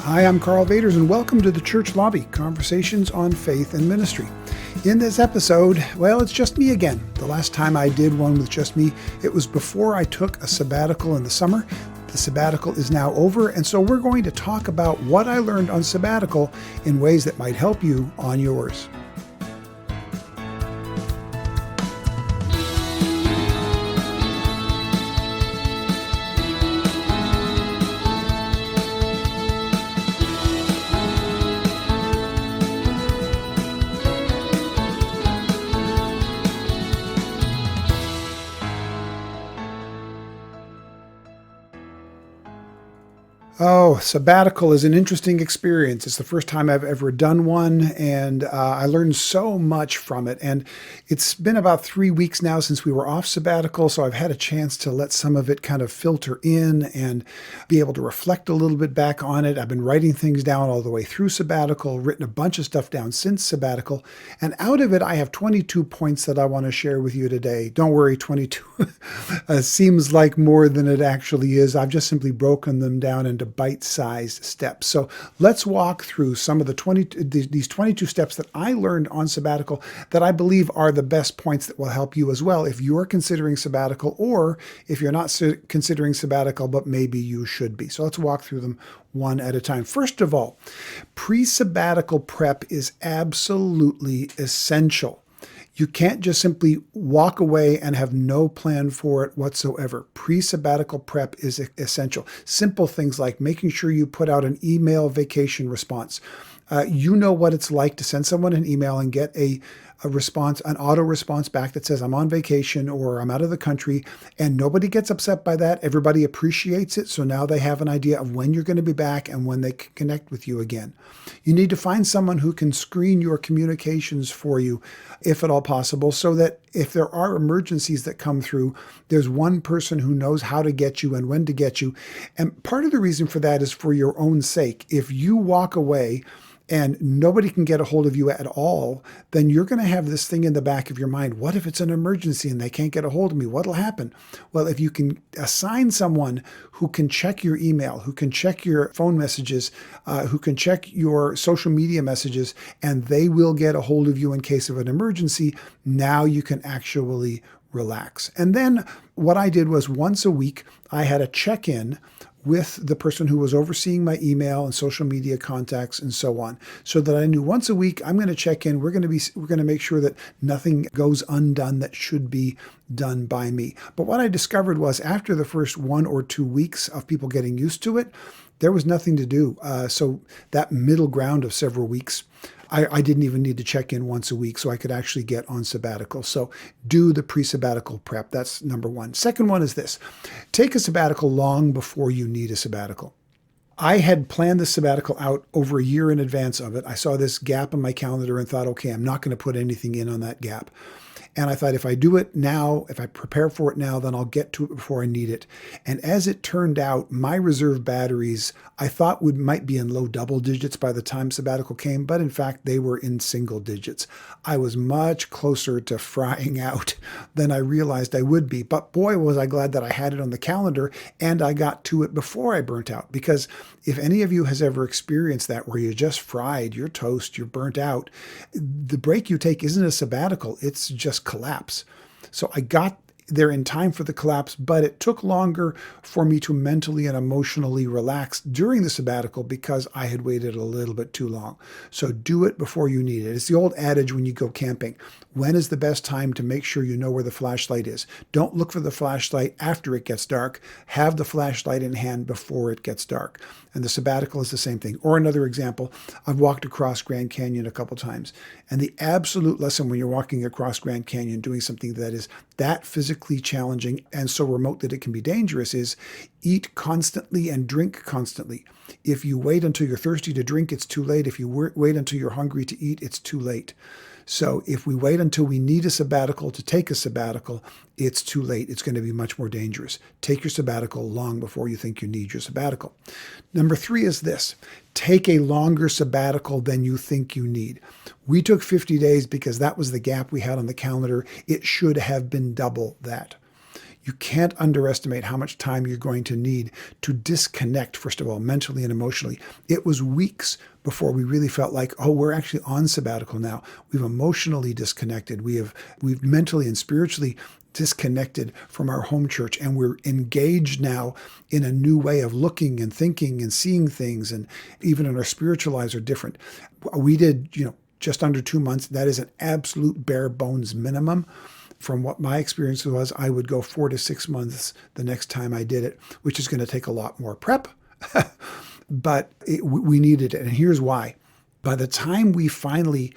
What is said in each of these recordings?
Hi, I'm Karl Vaters, and welcome to the Church Lobby, Conversations on Faith and Ministry. In this episode, well, it's just me again. The last time I did one with just me, it was before I took a sabbatical in the summer. The sabbatical is now over, and so we're going to talk about what I learned on sabbatical in ways that might help you on yours. Oh, sabbatical is an interesting experience. It's the first time I've ever done one, and I learned so much from it. And it's been about 3 weeks now since we were off sabbatical, so I've had a chance to let some of it kind of filter in and be able to reflect a little bit back on it. I've been writing things down all the way through sabbatical, written a bunch of stuff down since sabbatical, and out of it, I have 22 points that I want to share with you today. Don't worry, 22 seems like more than it actually is. I've just simply broken them down into bite-sized steps. So let's walk through some of these 22 steps that I learned on sabbatical that I believe are the best points that will help you as well if you're considering sabbatical, or if you're not considering sabbatical, but maybe you should be. So let's walk through them one at a time. First of all, pre-sabbatical prep is absolutely essential. You can't just simply walk away and have no plan for it whatsoever. Pre-sabbatical prep is essential. Simple things like making sure you put out an email vacation response. You know what it's like to send someone an email and get a response, an auto response back that says, I'm on vacation or I'm out of the country, and nobody gets upset by that. Everybody appreciates it. So now they have an idea of when you're going to be back and when they can connect with you again. You need to find someone who can screen your communications for you, if at all possible, so that if there are emergencies that come through, there's one person who knows how to get you and when to get you. And part of the reason for that is for your own sake. If you walk away and nobody can get a hold of you at all, then you're going to have this thing in the back of your mind. What if it's an emergency and they can't get a hold of me? What'll happen? Well, if you can assign someone who can check your email, who can check your phone messages, who can check your social media messages, and they will get a hold of you in case of an emergency, now you can actually relax. And then what I did was once a week, I had a check-in with the person who was overseeing my email and social media contacts and so on, so that I knew once a week I'm going to check in. We're going to make sure that nothing goes undone that should be done by me. But what I discovered was after the first 1 or 2 weeks of people getting used to it, there was nothing to do. So that middle ground of several weeks, I didn't even need to check in once a week, so I could actually get on sabbatical. So do the pre-sabbatical prep. That's number one. Second one is this. Take a sabbatical long before you need a sabbatical. I had planned the sabbatical out over a year in advance of it. I saw this gap in my calendar and thought, okay, I'm not going to put anything in on that gap. And I thought if I do it now, if I prepare for it now, then I'll get to it before I need it. And as it turned out, my reserve batteries, I thought might be in low double digits by the time sabbatical came, but in fact, they were in single digits. I was much closer to frying out than I realized I would be. But boy, was I glad that I had it on the calendar and I got to it before I burnt out. Because if any of you has ever experienced that, where you're just fried, you're toast, you're burnt out, the break you take isn't a sabbatical, it's just collapse. So I got there in time for the collapse, but it took longer for me to mentally and emotionally relax during the sabbatical because I had waited a little bit too long. So do it before you need it. It's the old adage when you go camping. When is the best time to make sure you know where the flashlight is? Don't look for the flashlight after it gets dark. Have the flashlight in hand before it gets dark. And the sabbatical is the same thing. Or another example, I've walked across Grand Canyon a couple times. And the absolute lesson when you're walking across Grand Canyon, doing something that is that physically challenging and so remote that it can be dangerous, is eat constantly and drink constantly. If you wait until you're thirsty to drink, it's too late. If you wait until you're hungry to eat, it's too late. So if we wait until we need a sabbatical to take a sabbatical, it's too late. It's going to be much more dangerous. Take your sabbatical long before you think you need your sabbatical. Number 3 is this. Take a longer sabbatical than you think you need. We took 50 days because that was the gap we had on the calendar. It should have been double that. You can't underestimate how much time you're going to need to disconnect, first of all, mentally and emotionally. It was weeks before we really felt like, oh, we're actually on sabbatical now. We've emotionally disconnected. We've mentally and spiritually disconnected from our home church, and we're engaged now in a new way of looking and thinking and seeing things, and even in our spiritual lives are different. We did, just under 2 months. That is an absolute bare bones minimum. From what my experience was, I would go 4 to 6 months the next time I did it, which is going to take a lot more prep, but we needed it. And here's why. By the time we finally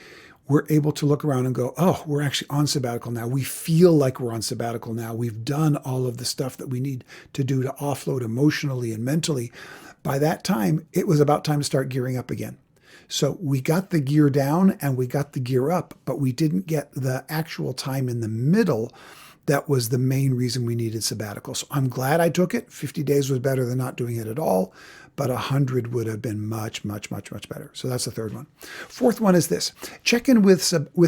were able to look around and go, oh, we're actually on sabbatical now. We feel like we're on sabbatical now. We've done all of the stuff that we need to do to offload emotionally and mentally. By that time, it was about time to start gearing up again. So we got the gear down and we got the gear up, but we didn't get the actual time in the middle. That was the main reason we needed sabbatical. So I'm glad I took it. 50 days was better than not doing it at all, but 100 would have been much, much, much, much better. So that's the third one. Fourth one is this. Check in with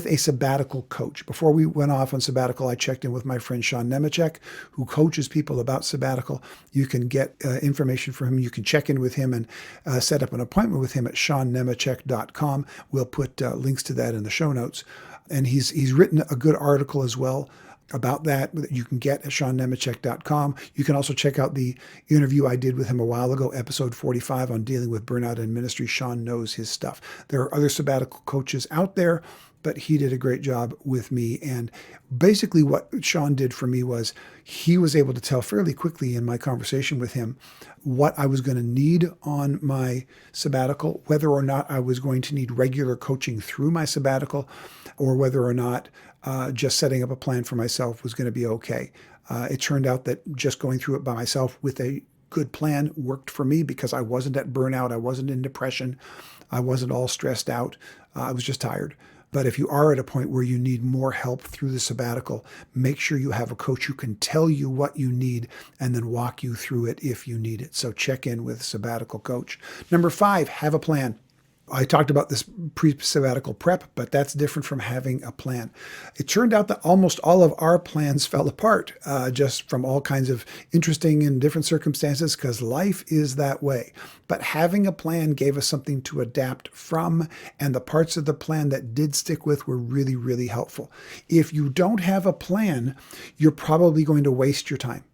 a sabbatical coach. Before we went off on sabbatical, I checked in with my friend Sean Nemechek, who coaches people about sabbatical. You can get information from him. You can check in with him and set up an appointment with him at seannemechek.com. We'll put links to that in the show notes. And he's written a good article as well about that you can get at seannemechek.com. You can also check out the interview I did with him a while ago, episode 45 on dealing with burnout in ministry. Sean knows his stuff. There are other sabbatical coaches out there, but he did a great job with me. And basically what Sean did for me was he was able to tell fairly quickly in my conversation with him what I was going to need on my sabbatical, whether or not I was going to need regular coaching through my sabbatical, or whether or not just setting up a plan for myself was going to be okay. It turned out that just going through it by myself with a good plan worked for me because I wasn't at burnout. I wasn't in depression. I wasn't all stressed out. I was just tired. But if you are at a point where you need more help through the sabbatical, make sure you have a coach who can tell you what you need and then walk you through it if you need it. So check in with a sabbatical coach. Number 5, have a plan. I talked about this pre-sabbatical prep, but that's different from having a plan. It turned out that almost all of our plans fell apart just from all kinds of interesting and different circumstances because life is that way. But having a plan gave us something to adapt from, and the parts of the plan that did stick with were really, really helpful. If you don't have a plan, you're probably going to waste your time.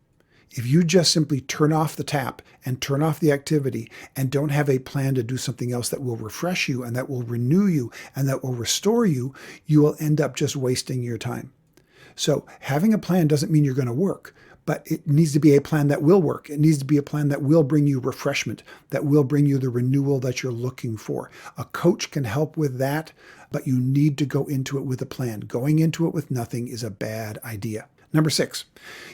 If you just simply turn off the tap and turn off the activity and don't have a plan to do something else that will refresh you and that will renew you and that will restore you, you will end up just wasting your time. So having a plan doesn't mean you're going to work, but it needs to be a plan that will work. It needs to be a plan that will bring you refreshment, that will bring you the renewal that you're looking for. A coach can help with that, but you need to go into it with a plan. Going into it with nothing is a bad idea. Number 6,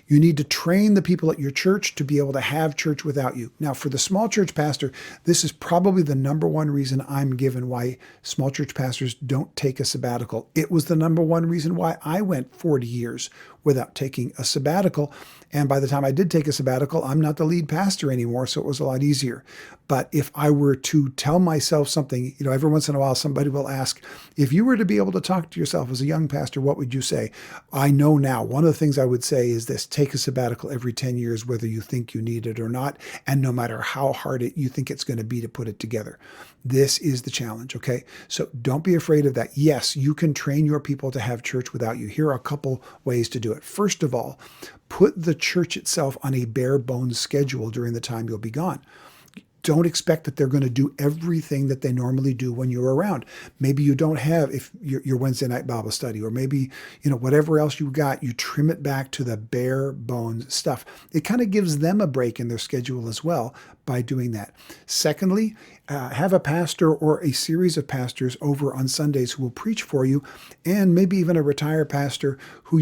you need to train the people at your church to be able to have church without you. Now, for the small church pastor, this is probably the number one reason I'm given why small church pastors don't take a sabbatical. It was the number one reason why I went 40 years without taking a sabbatical. And by the time I did take a sabbatical, I'm not the lead pastor anymore, so it was a lot easier. But if I were to tell myself something, every once in a while somebody will ask, if you were to be able to talk to yourself as a young pastor, what would you say? I know now. One of the things I would say is this: take a sabbatical every 10 years, whether you think you need it or not, and no matter how hard you think it's going to be to put it together. This is the challenge, okay? So don't be afraid of that. Yes, you can train your people to have church without you. Here are a couple ways to do it. First of all, put the church itself on a bare bones schedule during the time you'll be gone. Don't expect that they're going to do everything that they normally do when you're around. Maybe you don't have your Wednesday night Bible study, or maybe, whatever else you got, you trim it back to the bare bones stuff. It kind of gives them a break in their schedule as well by doing that. Secondly, have a pastor or a series of pastors over on Sundays who will preach for you, and maybe even a retired pastor who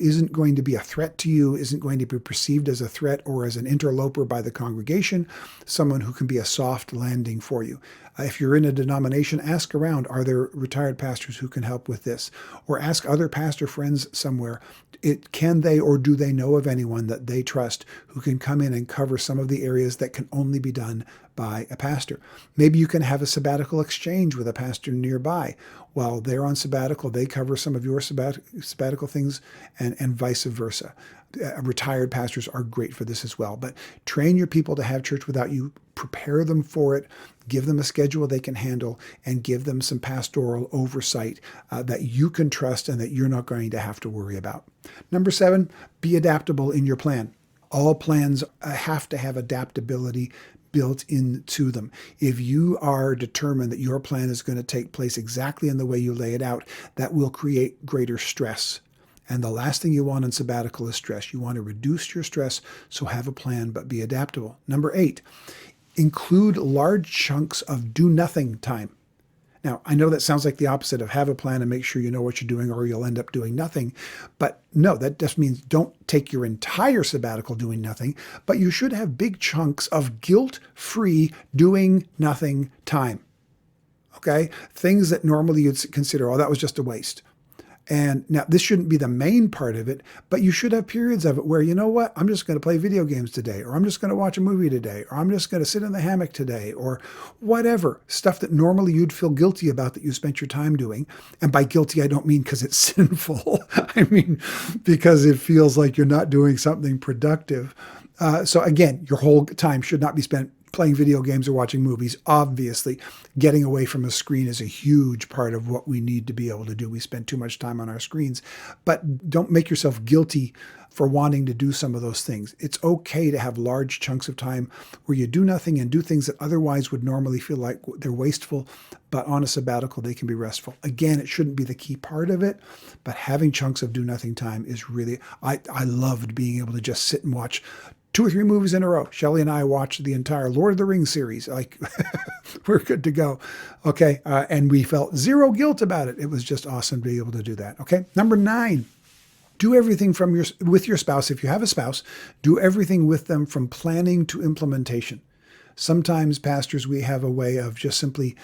isn't going to be a threat to you, isn't going to be perceived as a threat or as an interloper by the congregation, someone who can be a soft landing for you. If you're in a denomination, ask around, are there retired pastors who can help with this? Or ask other pastor friends somewhere, can they or do they know of anyone that they trust who can come in and cover some of the areas that can only be done by a pastor? Maybe you can have a sabbatical exchange with a pastor nearby. While they're on sabbatical, they cover some of your sabbatical things, and vice versa. Retired pastors are great for this as well. But train your people to have church without you. Prepare them for it. Give them a schedule they can handle, and give them some pastoral oversight that you can trust and that you're not going to have to worry about. Number 7, be adaptable in your plan. All plans have to have adaptability built into them. If you are determined that your plan is going to take place exactly in the way you lay it out, that will create greater stress. And the last thing you want in sabbatical is stress. You want to reduce your stress, so have a plan, but be adaptable. Number 8, include large chunks of do-nothing time. Now, I know that sounds like the opposite of have a plan and make sure you know what you're doing or you'll end up doing nothing. But no, that just means don't take your entire sabbatical doing nothing, but you should have big chunks of guilt-free doing nothing time. Okay? Things that normally you'd consider, oh, that was just a waste. And now this shouldn't be the main part of it, but you should have periods of it where, you know what, I'm just going to play video games today, or I'm just going to watch a movie today, or I'm just going to sit in the hammock today, or whatever. Stuff that normally you'd feel guilty about that you spent your time doing. And by guilty, I don't mean because it's sinful. I mean because it feels like you're not doing something productive. So again, your whole time should not be spent playing video games or watching movies. Obviously, getting away from a screen is a huge part of what we need to be able to do. We spend too much time on our screens, but don't make yourself guilty for wanting to do some of those things. It's okay to have large chunks of time where you do nothing and do things that otherwise would normally feel like they're wasteful, but on a sabbatical, they can be restful. Again, it shouldn't be the key part of it, but having chunks of do nothing time is really, I loved being able to just sit and watch 2 or 3 movies in a row. Shelley and I watched the entire Lord of the Rings series. Like, we're good to go. Okay. And we felt zero guilt about it. It was just awesome to be able to do that. Okay. Number 9, do everything with your spouse. If you have a spouse, do everything with them from planning to implementation. Sometimes, pastors, we have a way of just simply,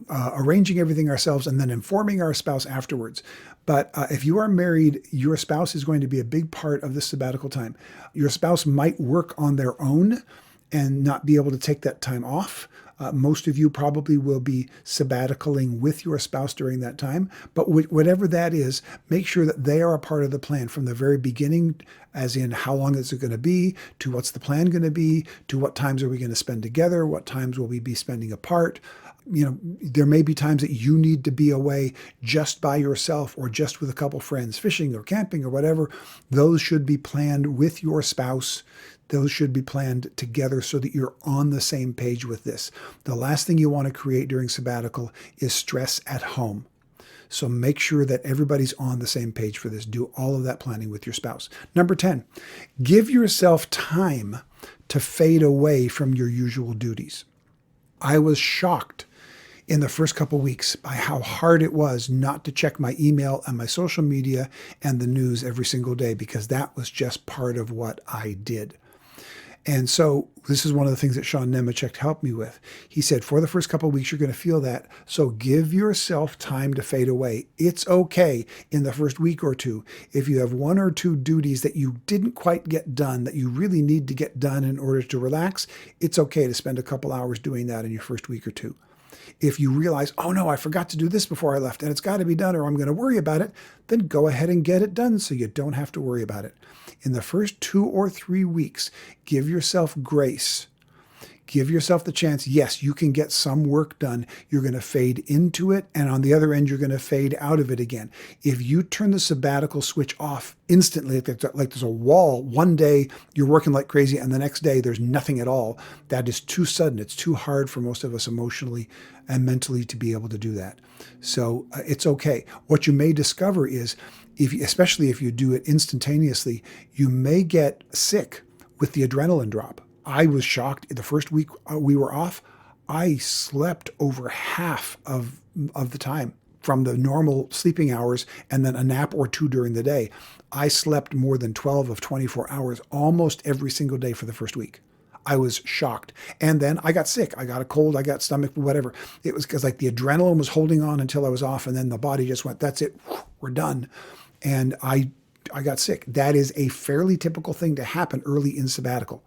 arranging everything ourselves and then informing our spouse afterwards. But if you are married, your spouse is going to be a big part of this sabbatical time. Your spouse might work on their own and not be able to take that time off. Most of you probably will be sabbaticaling with your spouse during that time. But whatever that is, make sure that they are a part of the plan from the very beginning, as in how long is it going to be, to what's the plan going to be, to what times are we going to spend together, what times will we be spending apart. There may be times that you need to be away just by yourself or just with a couple friends, fishing or camping or whatever. Those should be planned with your spouse. Those should be planned together so that you're on the same page with this. The last thing you want to create during sabbatical is stress at home. So make sure that everybody's on the same page for this. Do all of that planning with your spouse. Number 10, give yourself time to fade away from your usual duties. I was shocked in the first couple weeks by how hard it was not to check my email and my social media and the news every single day, because that was just part of what I did. And so this is one of the things that Sean Nemechek helped me with. He said, for the first couple of weeks, you're going to feel that. So give yourself time to fade away. It's okay in the first week or two. If you have 1 or 2 duties that you didn't quite get done, that you really need to get done in order to relax, it's okay to spend a couple hours doing that in your first week or 2. If you realize, oh no, I forgot to do this before I left and it's got to be done or I'm going to worry about it, then go ahead and get it done so you don't have to worry about it. In the first 2 or 3 weeks, give yourself grace. Give yourself the chance. Yes, you can get some work done. You're going to fade into it. And on the other end, you're going to fade out of it again. If you turn the sabbatical switch off instantly, like there's a wall, one day you're working like crazy and the next day there's nothing at all, that is too sudden. It's too hard for most of us emotionally and mentally to be able to do that. So it's okay. What you may discover is, especially if you do it instantaneously, you may get sick with the adrenaline drop. I was shocked. The first week we were off, I slept over half of the time from the normal sleeping hours and then a nap or 2 during the day. I slept more than 12 of 24 hours almost every single day for the first week. I was shocked. And then I got sick. I got a cold. I got stomach, whatever. It was because like the adrenaline was holding on until I was off. And then the body just went, that's it. We're done. And I got sick. That is a fairly typical thing to happen early in sabbatical.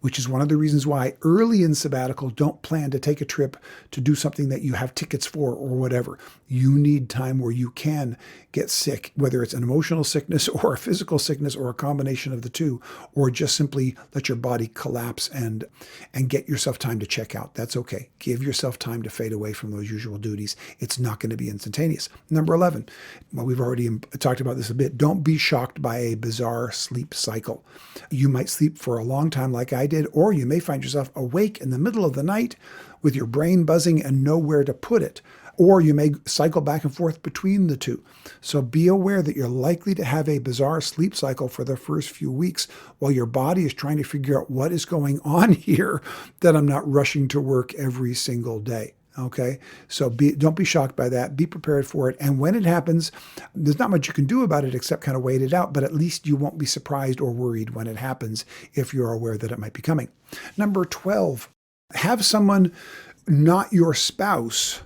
which is one of the reasons why early in sabbatical, don't plan to take a trip to do something that you have tickets for or whatever. You need time where you can get sick, whether it's an emotional sickness or a physical sickness or a combination of the two, or just simply let your body collapse and get yourself time to check out. That's okay. Give yourself time to fade away from those usual duties. It's not going to be instantaneous. Number 11, well, we've already talked about this a bit. Don't be shocked by a bizarre sleep cycle. You might sleep for a long time like I did, or you may find yourself awake in the middle of the night with your brain buzzing and nowhere to put it. Or you may cycle back and forth between the two. So be aware that you're likely to have a bizarre sleep cycle for the first few weeks while your body is trying to figure out what is going on here, that I'm not rushing to work every single day. Okay, so don't be shocked by that. Be prepared for it. And when it happens, there's not much you can do about it except kind of wait it out. But at least you won't be surprised or worried when it happens if you're aware that it might be coming. Number 12, have someone, not your spouse,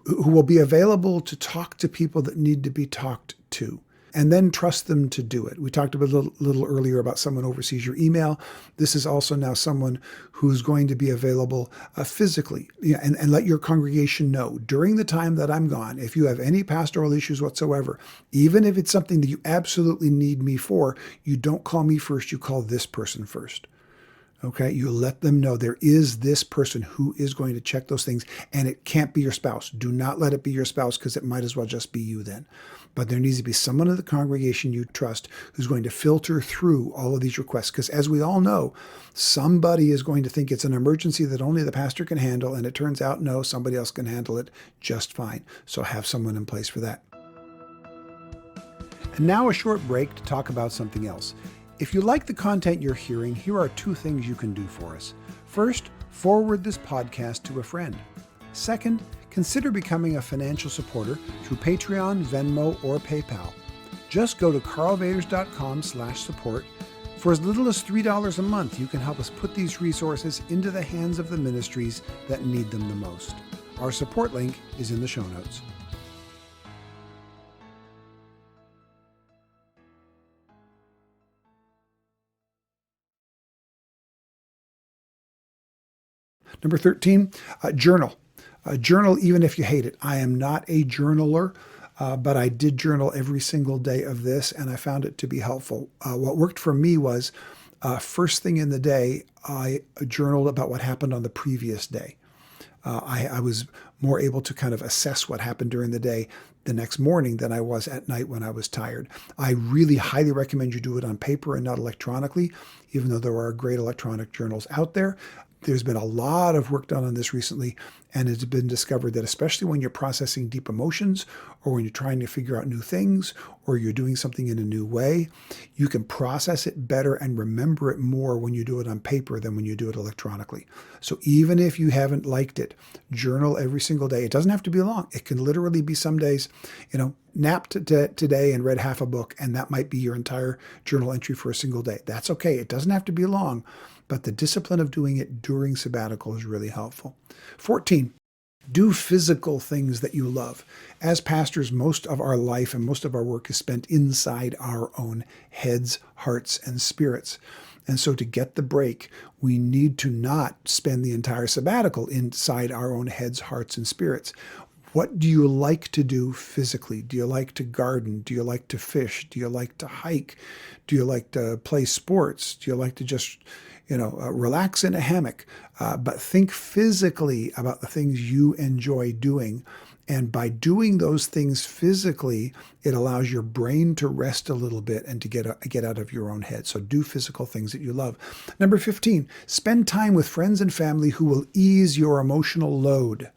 who will be available to talk to people that need to be talked to, and then trust them to do it. We talked a little earlier about someone oversees your email. This is also now someone who's going to be available physically. And let your congregation know during the time that I'm gone, if you have any pastoral issues whatsoever, even if it's something that you absolutely need me for, you don't call me first, you call this person first. Okay, you let them know there is this person who is going to check those things, and it can't be your spouse. Do not let it be your spouse, because it might as well just be you then. But there needs to be someone in the congregation you trust who's going to filter through all of these requests, because as we all know, somebody is going to think it's an emergency that only the pastor can handle, and it turns out, no, somebody else can handle it just fine. So have someone in place for that. And now a short break to talk about something else. If you like the content you're hearing, here are 2 things you can do for us. First, forward this podcast to a friend. Second, consider becoming a financial supporter through Patreon, Venmo, or PayPal. Just go to karlvaters.com/support. For as little as $3 a month, you can help us put these resources into the hands of the ministries that need them the most. Our support link is in the show notes. Number 13, journal. Journal even if you hate it. I am not a journaler, but I did journal every single day of this, and I found it to be helpful. What worked for me was first thing in the day, I journaled about what happened on the previous day. I was more able to kind of assess what happened during the day the next morning than I was at night when I was tired. I really highly recommend you do it on paper and not electronically, even though there are great electronic journals out there. There's been a lot of work done on this recently, and it's been discovered that especially when you're processing deep emotions, or when you're trying to figure out new things, or you're doing something in a new way, you can process it better and remember it more when you do it on paper than when you do it electronically. So even if you haven't liked it, journal every single day. It doesn't have to be long. It can literally be some days, napped today and read half a book, and that might be your entire journal entry for a single day. That's okay. It doesn't have to be long, but the discipline of doing it during sabbatical is really helpful. 14, do physical things that you love. As pastors, most of our life and most of our work is spent inside our own heads, hearts, and spirits. And so to get the break, we need to not spend the entire sabbatical inside our own heads, hearts, and spirits. What do you like to do physically? Do you like to garden? Do you like to fish? Do you like to hike? Do you like to play sports? Do you like to just relax in a hammock? But think physically about the things you enjoy doing. And by doing those things physically, it allows your brain to rest a little bit and to get out of your own head. So do physical things that you love. Number 15, spend time with friends and family who will ease your emotional load,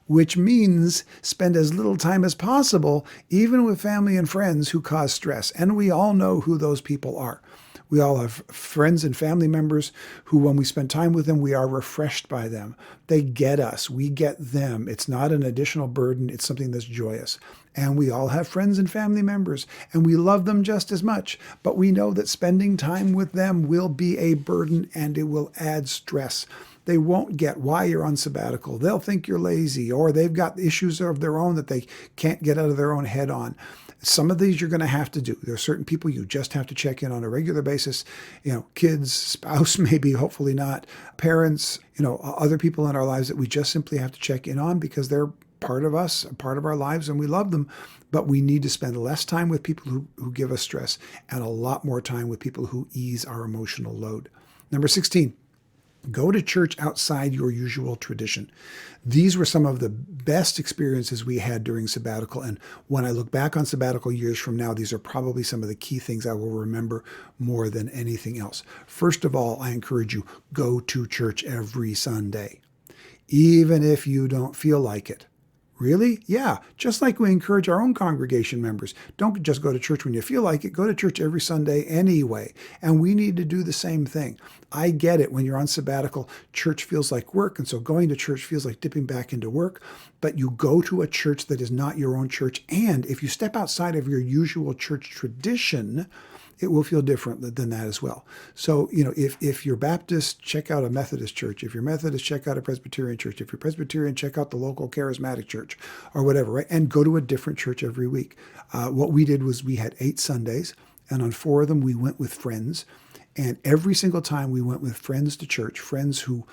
which means spend as little time as possible, even with family and friends who cause stress. And we all know who those people are. We all have friends and family members who, when we spend time with them, we are refreshed by them. They get us. We get them. It's not an additional burden. It's something that's joyous. And we all have friends and family members, and we love them just as much. But we know that spending time with them will be a burden, and it will add stress. they won't get why you're on sabbatical. They'll think you're lazy, or they've got issues of their own that they can't get out of their own head on. Some of these you're going to have to do. There are certain people you just have to check in on a regular basis. Kids, spouse, maybe, hopefully not, parents, other people in our lives that we just simply have to check in on because they're part of us, a part of our lives, and we love them. But we need to spend less time with people who give us stress and a lot more time with people who ease our emotional load. Number 16. Go to church outside your usual tradition. These were some of the best experiences we had during sabbatical. And when I look back on sabbatical years from now, these are probably some of the key things I will remember more than anything else. First of all, I encourage you, go to church every Sunday, even if you don't feel like it. Really? Yeah. Just like we encourage our own congregation members. Don't just go to church when you feel like it. Go to church every Sunday anyway. And we need to do the same thing. I get it. When you're on sabbatical, church feels like work. And so going to church feels like dipping back into work. But you go to a church that is not your own church. And if you step outside of your usual church tradition, it will feel different than that as well. So, if you're Baptist, check out a Methodist church. If you're Methodist, check out a Presbyterian church. If you're Presbyterian, check out the local charismatic church or whatever, right? And go to a different church every week. What we did was we had 8 Sundays, and on 4 of them, we went with friends. And every single time we went with friends to church, friends who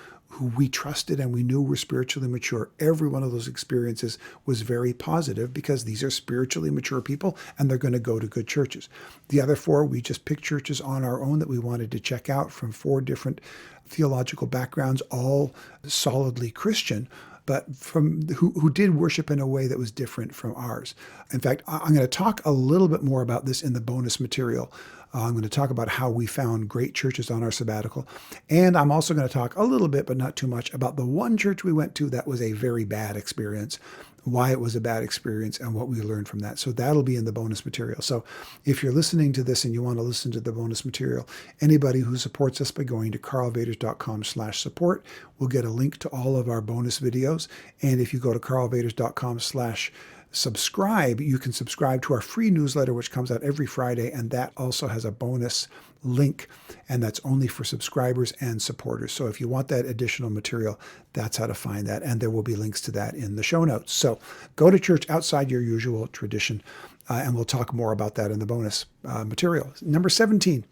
we trusted and we knew were spiritually mature. Every one of those experiences was very positive because these are spiritually mature people and they're going to go to good churches. The other 4, we just picked churches on our own that we wanted to check out from 4 different theological backgrounds, all solidly Christian, but from who did worship in a way that was different from ours. In fact, I'm going to talk a little bit more about this in the bonus material. I'm going to talk about how we found great churches on our sabbatical. And I'm also going to talk a little bit, but not too much, about the one church we went to that was a very bad experience, why it was a bad experience, and what we learned from that. So that'll be in the bonus material. So if you're listening to this and you want to listen to the bonus material, anybody who supports us by going to karlvaters.com/support will get a link to all of our bonus videos. And if you go to karlvaters.com/subscribe, you can subscribe to our free newsletter, which comes out every Friday, and that also has a bonus link, and that's only for subscribers and supporters. So if you want that additional material, that's how to find that, and there will be links to that in the show notes. So go to church outside your usual tradition, and we'll talk more about that in the bonus material. Number 17.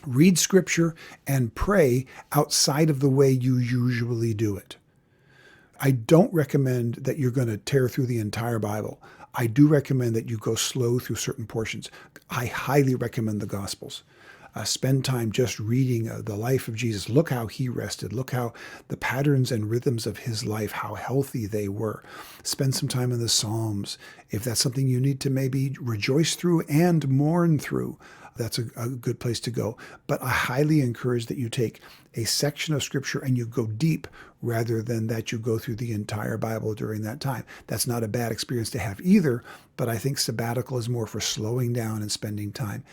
Read scripture and pray outside of the way you usually do it. I don't recommend that you're going to tear through the entire Bible. I do recommend that you go slow through certain portions. I highly recommend the Gospels. Spend time just reading the life of Jesus. Look how he rested. Look how the patterns and rhythms of his life, how healthy they were. Spend some time in the Psalms. If that's something you need to maybe rejoice through and mourn through, that's a good place to go. But I highly encourage that you take a section of scripture and you go deep rather than that you go through the entire Bible during that time. That's not a bad experience to have either, but I think sabbatical is more for slowing down and spending time.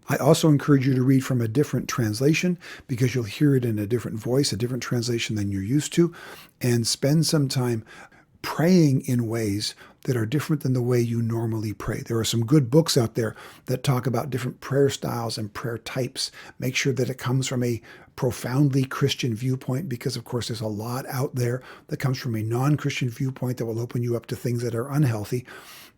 I also encourage you to read from a different translation because you'll hear it in a different voice, a different translation than you're used to, and spend some time praying in ways that are different than the way you normally pray. There are some good books out there that talk about different prayer styles and prayer types. Make sure that it comes from a profoundly Christian viewpoint because, of course, there's a lot out there that comes from a non-Christian viewpoint that will open you up to things that are unhealthy.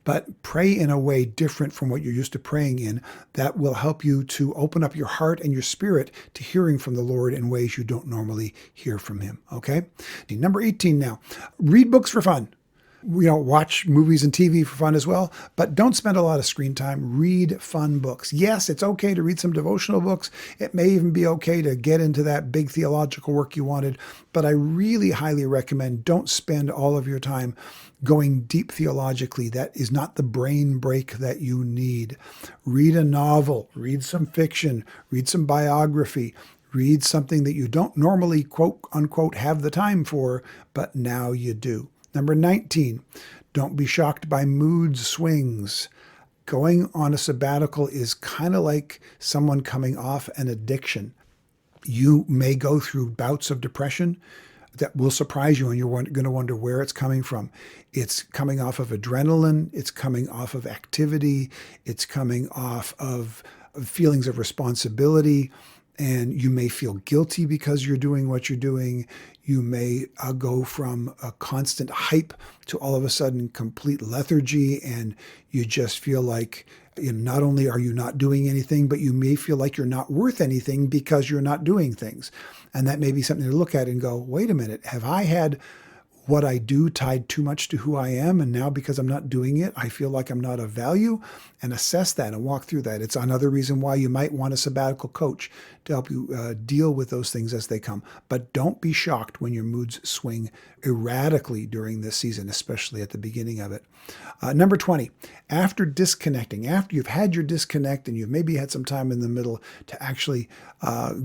But pray in a way different from what you're used to praying in that will help you to open up your heart and your spirit to hearing from the Lord in ways you don't normally hear from him, okay? Number 18 now, read books for fun. Watch movies and TV for fun as well, but don't spend a lot of screen time. Read fun books. Yes, it's okay to read some devotional books. It may even be okay to get into that big theological work you wanted, but I really highly recommend don't spend all of your time going deep theologically. That is not the brain break that you need. Read a novel, read some fiction, read some biography, read something that you don't normally, quote unquote, have the time for, but now you do. Number 19, don't be shocked by mood swings. Going on a sabbatical is kind of like someone coming off an addiction. You may go through bouts of depression that will surprise you, and you're going to wonder where it's coming from. It's coming off of adrenaline. It's coming off of activity. It's coming off of feelings of responsibility. And you may feel guilty because you're doing what you're doing. You may go from a constant hype to all of a sudden complete lethargy, and you just feel like, not only are you not doing anything, but you may feel like you're not worth anything because you're not doing things. And that may be something to look at and go, wait a minute, have I had what I do tied too much to who I am, and now because I'm not doing it, I feel like I'm not of value? And assess that and walk through that. It's another reason why you might want a sabbatical coach to help you deal with those things as they come. But don't be shocked when your moods swing erratically during this season, especially at the beginning of it. Number 20, after disconnecting, after you've had your disconnect and you've maybe had some time in the middle to actually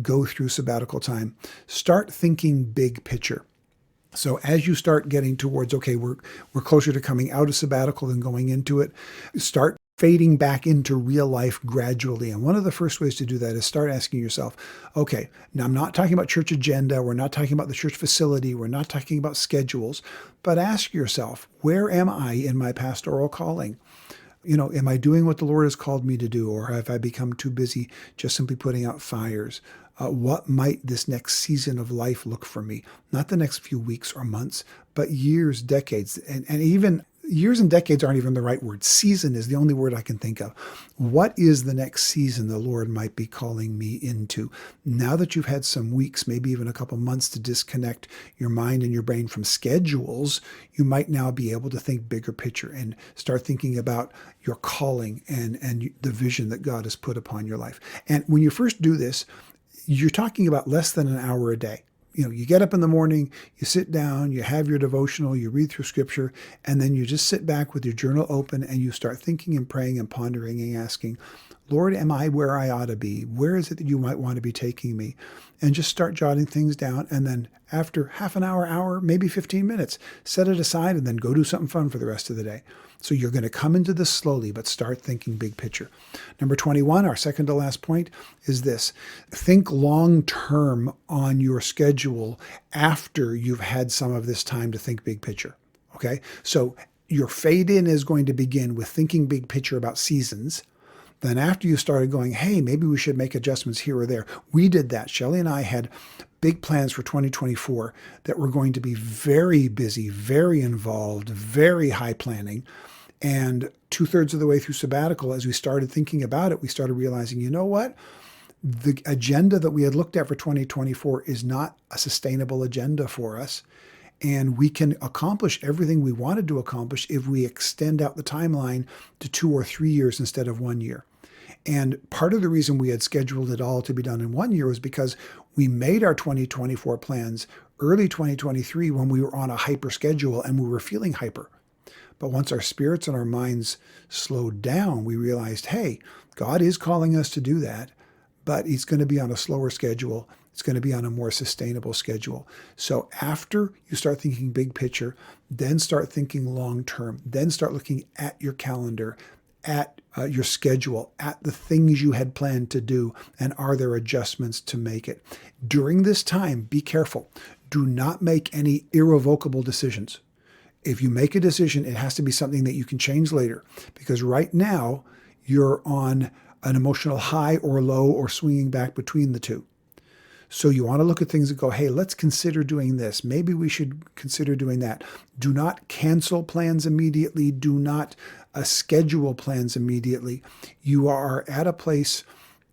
go through sabbatical time, start thinking big picture. So as you start getting towards, okay, we're closer to coming out of sabbatical than going into it, start fading back into real life gradually. And one of the first ways to do that is start asking yourself, okay, now I'm not talking about church agenda, we're not talking about the church facility, we're not talking about schedules, but ask yourself, where am I in my pastoral calling? Am I doing what the Lord has called me to do, or have I become too busy just simply putting out fires? What might this next season of life look for me? Not the next few weeks or months, but years, decades, and even years and decades aren't even the right word. Season is the only word I can think of. What is the next season the Lord might be calling me into? Now that you've had some weeks, maybe even a couple months to disconnect your mind and your brain from schedules, you might now be able to think bigger picture and start thinking about your calling and the vision that God has put upon your life. And when you first do this, you're talking about less than an hour a day. You get up in the morning, you sit down, you have your devotional, you read through scripture, and then you just sit back with your journal open and you start thinking and praying and pondering and asking, Lord, am I where I ought to be? Where is it that you might want to be taking me? And just start jotting things down. And then after half an hour, maybe 15 minutes, set it aside and then go do something fun for the rest of the day. So you're going to come into this slowly, but start thinking big picture. Number 21, our second to last point, is this. Think long-term on your schedule after you've had some of this time to think big picture. Okay? So your fade in is going to begin with thinking big picture about seasons. Then after you started going, hey, maybe we should make adjustments here or there. We did that. Shelley and I had big plans for 2024 that were going to be very busy, very involved, very high planning. And 2/3 of the way through sabbatical, as we started thinking about it, we started realizing, you know what? The agenda that we had looked at for 2024 is not a sustainable agenda for us. And we can accomplish everything we wanted to accomplish if we extend out the timeline to 2 or 3 years instead of 1 year. And part of the reason we had scheduled it all to be done in 1 year was because we made our 2024 plans early 2023 when we were on a hyper schedule and we were feeling hyper. But once our spirits and our minds slowed down, we realized, hey, God is calling us to do that, but He's going to be on a slower schedule. It's going to be on a more sustainable schedule. So after you start thinking big picture, then start thinking long term, then start looking at your calendar, at your schedule, at the things you had planned to do, and are there adjustments to make it. During this time, be careful. Do not make any irrevocable decisions. If you make a decision, it has to be something that you can change later, because right now you're on an emotional high or low or swinging back between the two. So you want to look at things and go, hey, let's consider doing this. Maybe we should consider doing that. Do not cancel plans immediately. Do not schedule plans immediately. You are at a place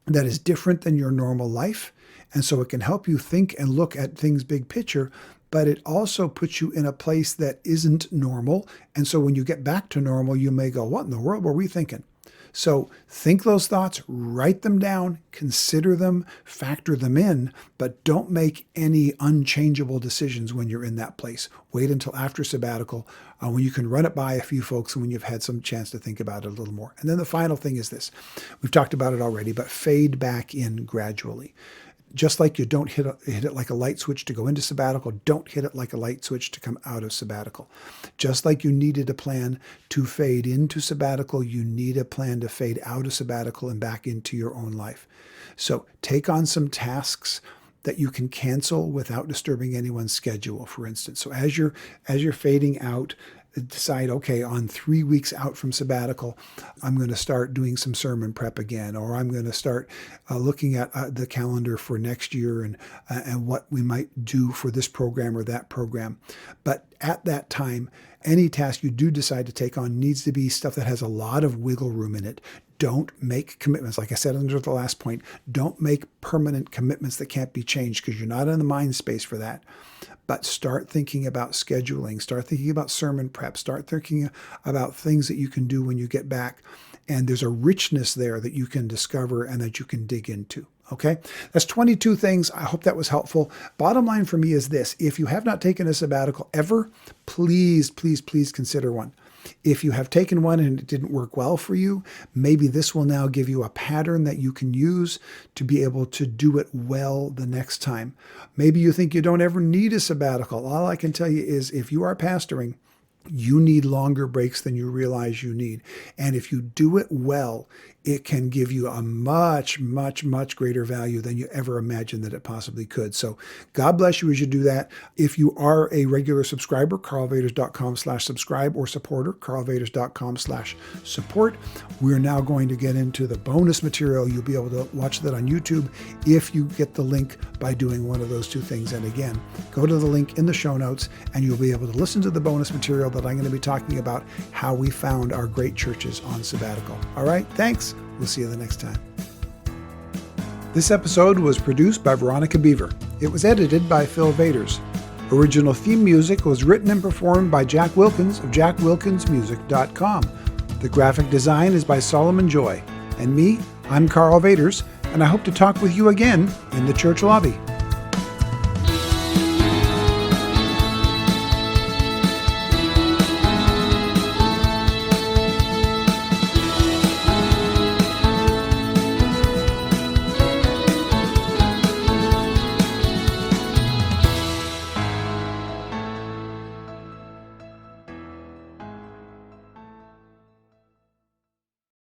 that is different than your normal life. And so it can help you think and look at things big picture, but it also puts you in a place that isn't normal. And so when you get back to normal, you may go, what in the world were we thinking? So think those thoughts, write them down, consider them, factor them in, but don't make any unchangeable decisions when you're in that place. Wait until after sabbatical, when you can run it by a few folks and when you've had some chance to think about it a little more. And then the final thing is this. We've talked about it already, but fade back in gradually. Just like you don't hit it like a light switch to go into sabbatical, don't hit it like a light switch to come out of sabbatical. Just like you needed a plan to fade into sabbatical, you need a plan to fade out of sabbatical and back into your own life. So take on some tasks that you can cancel without disturbing anyone's schedule, for instance. So as you're fading out, decide, okay, on 3 weeks out from sabbatical, I'm going to start doing some sermon prep again, or I'm going to start looking at the calendar for next year and what we might do for this program or that program. But at that time, any task you do decide to take on needs to be stuff that has a lot of wiggle room in it. Don't make commitments. Like I said under the last point, don't make permanent commitments that can't be changed, because you're not in the mind space for that. But start thinking about scheduling, start thinking about sermon prep, start thinking about things that you can do when you get back. And there's a richness there that you can discover and that you can dig into. Okay, that's 22 things. I hope that was helpful. Bottom line for me is this: if you have not taken a sabbatical ever, please, please, please consider one. If you have taken one and it didn't work well for you, maybe this will now give you a pattern that you can use to be able to do it well the next time. Maybe you think you don't ever need a sabbatical. All I can tell you is, if you are pastoring, you need longer breaks than you realize you need. And if you do it well, it can give you a much, much, much greater value than you ever imagined that it possibly could. So God bless you as you do that. If you are a regular subscriber, karlvaters.com/subscribe, or supporter, karlvaters.com/support. We're now going to get into the bonus material. You'll be able to watch that on YouTube if you get the link by doing one of those two things. And again, go to the link in the show notes and you'll be able to listen to the bonus material that I'm going to be talking about how we found our great churches on sabbatical. All right, thanks. We'll see you the next time. This episode was produced by Veronica Beaver. It was edited by Phil Vaters. Original theme music was written and performed by Jack Wilkins of jackwilkinsmusic.com. The graphic design is by Solomon Joy. And me, I'm Karl Vaters, and I hope to talk with you again in the church lobby.